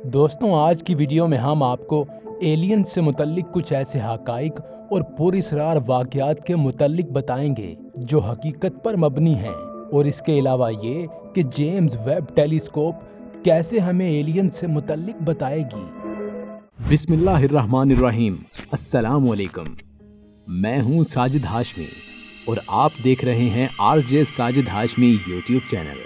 दोस्तों, आज की वीडियो में हम आपको एलियन से मुतल्लिक कुछ ऐसे हक़ाइक़ और पुरअसरार वाक़यात के मुतल्लिक बताएंगे जो हकीकत पर मबनी हैं, और इसके अलावा ये कि जेम्स वेब टेलीस्कोप कैसे हमें एलियन से मुतल्लिक बताएगी। बिस्मिल्लाहिर्रहमानिर्रहीम। अस्सलाम वालेकुम। मैं हूँ साजिद हाशमी और आप देख रहे हैं RJ Sajid Hashmi YouTube channel.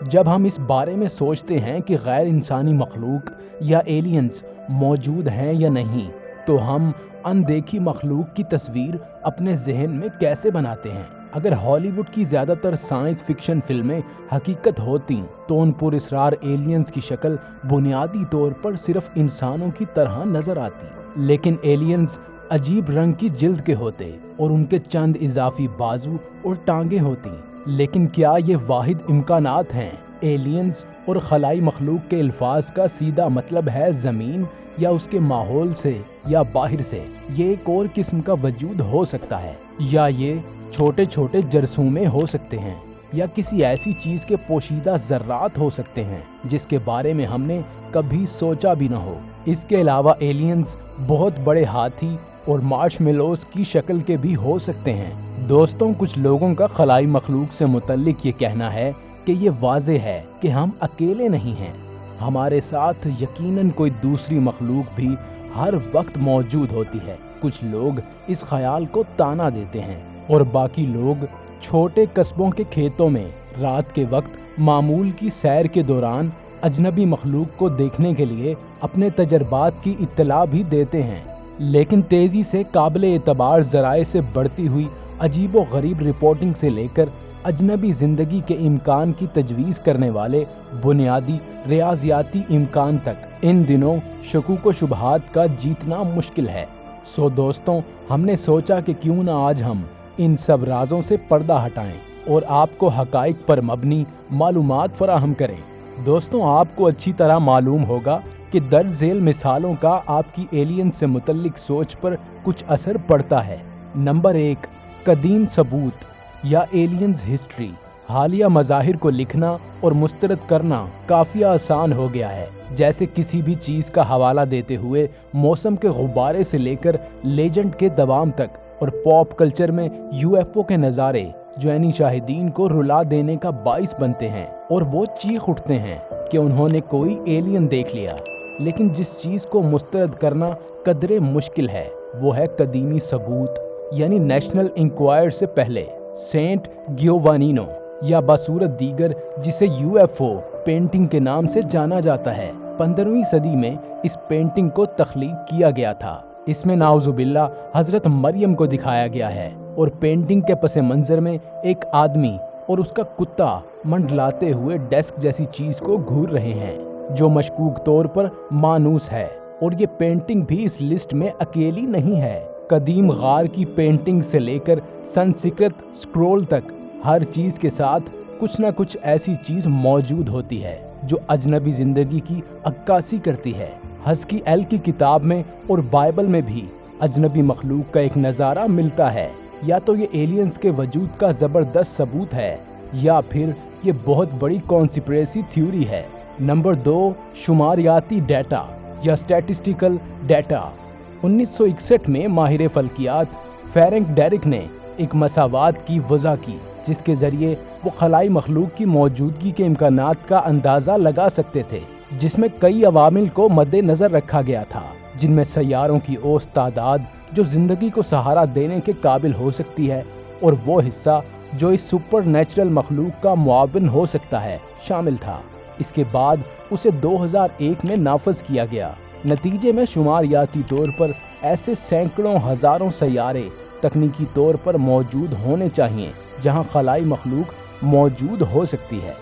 जब हम इस बारे में सोचते हैं कि गैर इंसानी मखलूक या एलियंस मौजूद हैं या नहीं, तो हम अनदेखी मखलूक की तस्वीर अपने जहन में कैसे बनाते हैं। अगर हॉलीवुड की ज़्यादातर साइंस फिक्शन फिल्में हकीकत होती तो उन पुरअसरार एलियंस की शक्ल बुनियादी तौर पर सिर्फ इंसानों की तरह नज़र आती, लेकिन एलियंस अजीब रंग की जिल्द के होते और उनके चंद इजाफी बाजू और टांगें होती। लेकिन क्या ये वाहिद इम्कानात हैं? एलियंस और खलाई मखलूक के अल्फाज का सीधा मतलब है ज़मीन या उसके माहौल से या बाहर से। ये एक और किस्म का वजूद हो सकता है, या ये छोटे छोटे जरसूमे हो सकते हैं, या किसी ऐसी चीज़ के पोशीदा ज़र्रात हो सकते हैं जिसके बारे में हमने कभी सोचा भी न हो। इसके अलावा एलियंस बहुत बड़े हाथी और मार्शमेलोस की शक्ल के भी हो सकते हैं। दोस्तों, कुछ लोगों का खलाई मखलूक से मुतल्लिक ये कहना है कि ये वाज़ेह है कि हम अकेले नहीं हैं, हमारे साथ यकीनन कोई दूसरी मखलूक भी हर वक्त मौजूद होती है। कुछ लोग इस ख्याल को ताना देते हैं और बाकी लोग छोटे कस्बों के खेतों में रात के वक्त मामूल की सैर के दौरान अजनबी मखलूक को देखने के लिए अपने तजर्बात की इत्तला भी देते हैं। लेकिन तेज़ी से काबिल एतबार ज़राए से बढ़ती हुई अजीब व गरीब रिपोर्टिंग से लेकर अजनबी ज़िंदगी के इम्कान की तजवीज़ करने वाले बुनियादी रियाजियाती इम्कान तक, इन दिनों शकूक व शुबहात का जीतना मुश्किल है। सो दोस्तों, हमने सोचा कि क्यों ना आज हम इन सब राजों से पर्दा हटाएं और आपको हक़ाइक़ पर मबनी मालूमात फराहम करें। दोस्तों, आपको अच्छी तरह मालूम होगा कि दर्ज झेल मिसालों का आपकी एलियन से मुतल्लिक सोच पर कुछ असर पड़ता है। नंबर 1, कदीम सबूत या एलियंस हिस्ट्री। हालिया मज़ाहिर को लिखना और मुस्तरद करना काफ़ी आसान हो गया है। जैसे किसी भी चीज़ का हवाला देते हुए मौसम के गुब्बारे से लेकर लेजेंड के दवाम तक, और पॉप कल्चर में यूएफओ के नज़ारे जो यानी शाहिदीन को रुला देने का बाइस बनते हैं और वो चीख उठते हैं कि उन्होंने कोई एलियन देख लिया। लेकिन जिस चीज़ को मुस्तरद करना कदरे मुश्किल है वो है कदीमी सबूत, यानी नेशनल इंक्वायर से पहले सेंट गियोवानिनो या बासूरत दीगर, जिसे यूएफओ पेंटिंग के नाम से जाना जाता है, 15वीं सदी में इस पेंटिंग को तख्लीक किया गया था। इसमें नाउजुबिल्ला हज़रत मरियम को दिखाया गया है और पेंटिंग के पस मंज़र में एक आदमी और उसका कुत्ता मंडलाते हुए डेस्क जैसी चीज़ को घूर रहे हैं जो मशकूक तौर पर मानूस है। और ये पेंटिंग भी इस लिस्ट में अकेली नहीं है। कदीम गार की पेंटिंग से लेकर संस्कृत स्क्रोल तक हर चीज़ के साथ कुछ ना कुछ ऐसी चीज़ मौजूद होती है जो अजनबी ज़िंदगी की अक्कासी करती है। हस्की एल की किताब में और बाइबल में भी अजनबी मखलूक का एक नज़ारा मिलता है। या तो ये एलियंस के वजूद का ज़बरदस्त सबूत है या फिर ये बहुत बड़ी कॉन्स्पिरेसी थ्योरी है। नंबर 2, शुमारियाती डेटा या स्टैटिस्टिकल डेटा। 1961 में माहिर फल्कियात फेरेंक डेरिक ने एक मसावात की वज़ह की जिसके ज़रिए वो खलाई मखलूक की मौजूदगी के इम्कानात का अंदाज़ा लगा सकते थे, जिसमें कई अवामिल को मद्देनज़र रखा गया था, जिनमें सैयारों की औसत तादाद जो ज़िंदगी को सहारा देने के काबिल हो सकती है और वो हिस्सा जो इस सुपर नेचुरल मखलूक का मुआविन हो सकता है शामिल था। इसके बाद उसे 2001 में नाफज किया गया। नतीजे में शुमारियाती तौर पर ऐसे सैकड़ों हज़ारों सैयारे तकनीकी तौर पर मौजूद होने चाहिए जहां खलाई मखलूक मौजूद हो सकती है।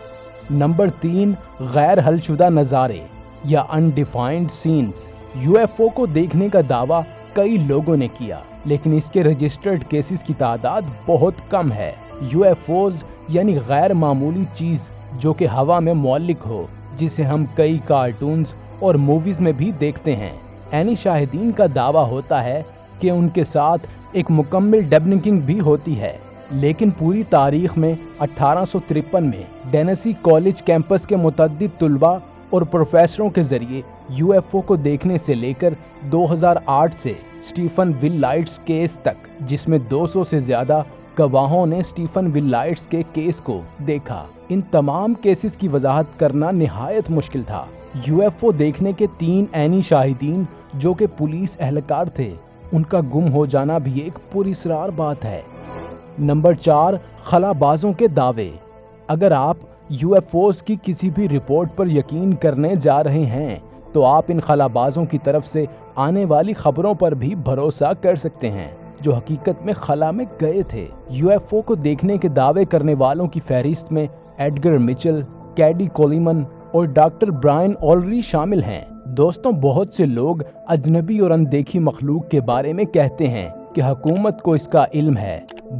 नंबर 3, गैर हलशुदा नज़ारे या अनडिफाइंड सीन्स। यूएफओ को देखने का दावा कई लोगों ने किया, लेकिन इसके रजिस्टर्ड केसेस की तादाद बहुत कम है। यूएफओज यानी गैर मामूली चीज़ जो कि हवा में मुअल्लिक हो, जिसे हम कई कार्टून्स और मूवीज़ में भी देखते हैं। एनी शाहिदीन का दावा होता है कि उनके साथ एक मुकम्मल डेबनिंग भी होती है, لیکن پوری تاریخ میں 1853 میں ٹینیسی کالج کیمپس کے متعدد طلباء اور پروفیسروں کے ذریعے یو ایف او کو دیکھنے سے لے کر 2008 سے اسٹیفن ول لائٹس کیس تک، جس میں 200 سے زیادہ گواہوں نے اسٹیفن ول لائٹس کے کیس کو دیکھا، ان تمام کیسز کی وضاحت کرنا نہایت مشکل تھا۔ یو ایف او دیکھنے کے 3 عینی شاہدین جو کہ پولیس اہلکار تھے، ان کا گم ہو جانا بھی ایک پراسرار بات ہے۔ نمبر 4، خلا بازوں کے دعوے۔ اگر آپ یو ایف اوز کی کسی بھی رپورٹ پر یقین کرنے جا رہے ہیں تو آپ ان خلا بازوں کی طرف سے آنے والی خبروں پر بھی بھروسہ کر سکتے ہیں جو حقیقت میں خلا میں گئے تھے۔ یو ایف او کو دیکھنے کے دعوے کرنے والوں کی فہرست میں ایڈگر مچل، کیڈی کولیمن اور ڈاکٹر برائن اولری شامل ہیں۔ دوستوں، بہت سے لوگ اجنبی اور اندیکھی مخلوق کے بارے میں کہتے ہیں کہ حکومت کو اس کا علم ہے۔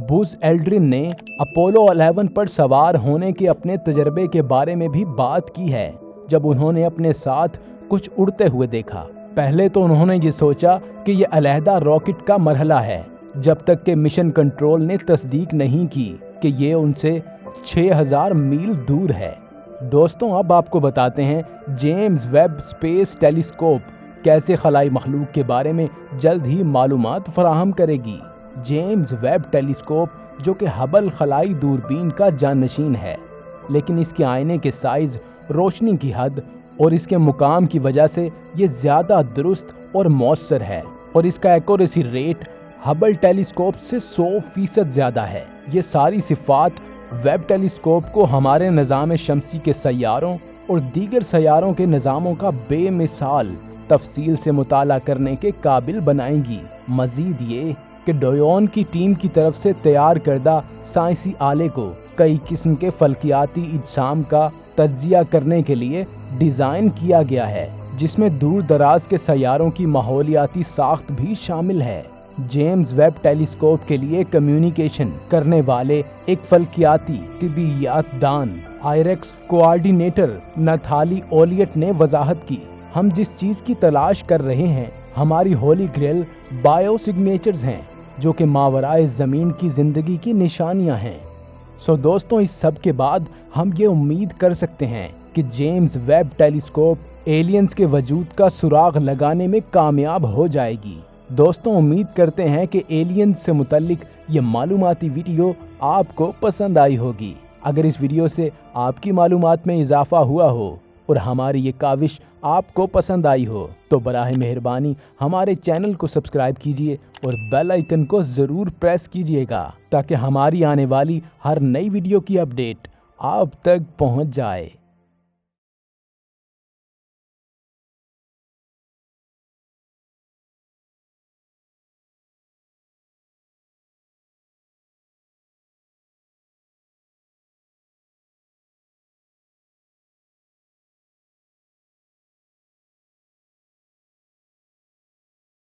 بوز ایلڈرن نے اپولو 11 پر سوار ہونے کے اپنے تجربے کے بارے میں بھی بات کی ہے، جب انہوں نے اپنے ساتھ کچھ اڑتے ہوئے دیکھا۔ پہلے تو انہوں نے یہ سوچا کہ یہ علیحدہ راکٹ کا مرحلہ ہے، جب تک کہ مشن کنٹرول نے تصدیق نہیں کی کہ یہ ان سے 6000 میل دور ہے۔ دوستوں، اب آپ کو بتاتے ہیں جیمز ویب اسپیس ٹیلیسکوپ کیسے خلائی مخلوق کے بارے میں جلد ہی معلومات فراہم کرے گی۔ جیمز ویب ٹیلیسکوپ جو کہ ہبل خلائی دوربین کا جانشین ہے، لیکن اس کے آئینے کے سائز، روشنی کی حد اور اس کے مقام کی وجہ سے یہ زیادہ درست اور مؤثر ہے، اور اس کا ایکوریسی ریٹ ہبل ٹیلیسکوپ سے 100% زیادہ ہے۔ یہ ساری صفات ویب ٹیلیسکوپ کو ہمارے نظام شمسی کے سیاروں اور دیگر سیاروں کے نظاموں کا بے مثال تفصیل سے مطالعہ کرنے کے قابل بنائیں گی۔ مزید یہ کہ ڈویون کی ٹیم کی طرف سے تیار کردہ سائنسی آلے کو کئی قسم کے فلکیاتی اجسام کا تجزیہ کرنے کے لیے ڈیزائن کیا گیا ہے، جس میں دور دراز کے سیاروں کی ماحولیاتی ساخت بھی شامل ہے۔ جیمز ویب ٹیلیسکوپ کے لیے کمیونیکیشن کرنے والے ایک فلکیاتی طبیعیات دان آئریکس کوآرڈینیٹر ناتھالی اولیٹ نے وضاحت کی، ہم جس چیز کی تلاش کر رہے ہیں ہماری ہولی گریل بائیو سگنیچرز ہیں جو کہ ماورائے زمین کی زندگی کی نشانیاں ہیں۔ دوستوں، اس سب کے بعد ہم یہ امید کر سکتے ہیں کہ جیمز ویب ٹیلیسکوپ ایلینز کے وجود کا سراغ لگانے میں کامیاب ہو جائے گی۔ دوستوں، امید کرتے ہیں کہ ایلینز سے متعلق یہ معلوماتی ویڈیو آپ کو پسند آئی ہوگی۔ اگر اس ویڈیو سے آپ کی معلومات میں اضافہ ہوا ہو اور ہماری یہ کاوش آپ کو پسند آئی ہو تو براہ مہربانی ہمارے چینل کو سبسکرائب کیجیے اور بیل آئیکن کو ضرور پریس کیجیے گا تاکہ ہماری آنے والی ہر نئی ویڈیو کی اپڈیٹ آپ تک پہنچ جائے۔